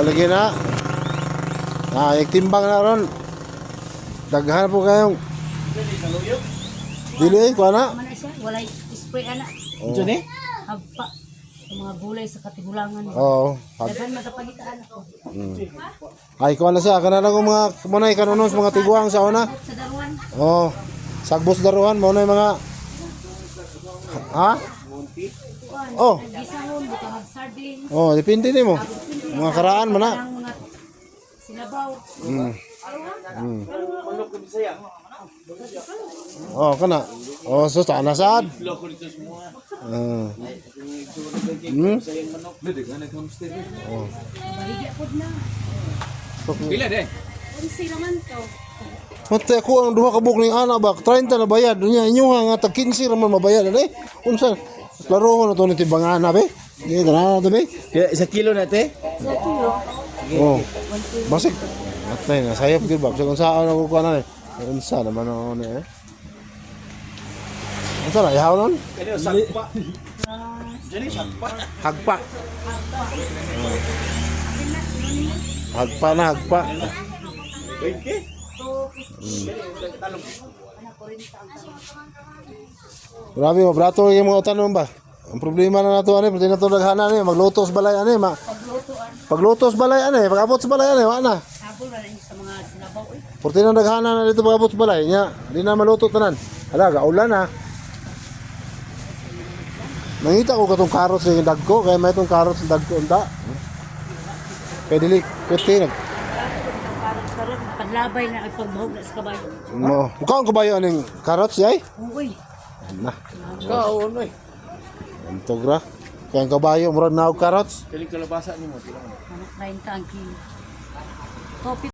lagi na. Timbang na ron. Daghan po kayong. Dili, kuha na. Mana siya, walay spray ana. Ito ni? Hagpa. Sa mga gulay sa katigulangan. Oo. Daghan matapagitaan ako. Ay, kuha na siya. Kanana ko mga kumanay kanunos, mga tiguang sa una. Sa daruan. Oo. Sagbos daruhan, mauna yung mga. Ha? Oh. Gisahon, butang sardine. Oh, depende ni mo. Mga karaan man na. Ang mga sinabaw. Oh, kana. Oh, so sana sad. Baligya pod na. Pila de? Unsi naman to. Mate ako ang duha ka buk ning ana ba 30 na bayad niya inyo nga tag 15 ra man mabayad ani. Unsa? Klaro ko na to ni timbangana be. Di na to be. Kaya 1 kilo na te? Sa kilo. Oh. Basik. Atay na sayop gyud ba. Kung saan ako kuha na ni. Unsa naman ako ni eh. Unsa na ihaw nun? Kani sakpa. Dili sakpa. Hagpa. Hagpa na hagpa. 20. Grabe mo, brato yung mga tanong ba? Ang problema na nato ani, pwede na to daghana ni maglutos balay ani, paglutos balay ani, pagabot sa balay ani, wa na. Sabol na rin sa mga sinabaw. Pwede na daghana na dito pagabot sa balay nya, di na maluto tanan. Hala, gaulan na. Nangita ko katong carrots yung dagko, kaya may itong carrots yung dagko unta. Kaya dili, kuti nag. Karon padlabay na ay pagbahog na sa kabayo. No, mukhang kabayo aning carrots yay. Uy. Na, Kao noy. antogra. Kaya ang kabayo, murag na og carrots. Kali kalabasa nimo tila. Anak 90 ang kilo. Topi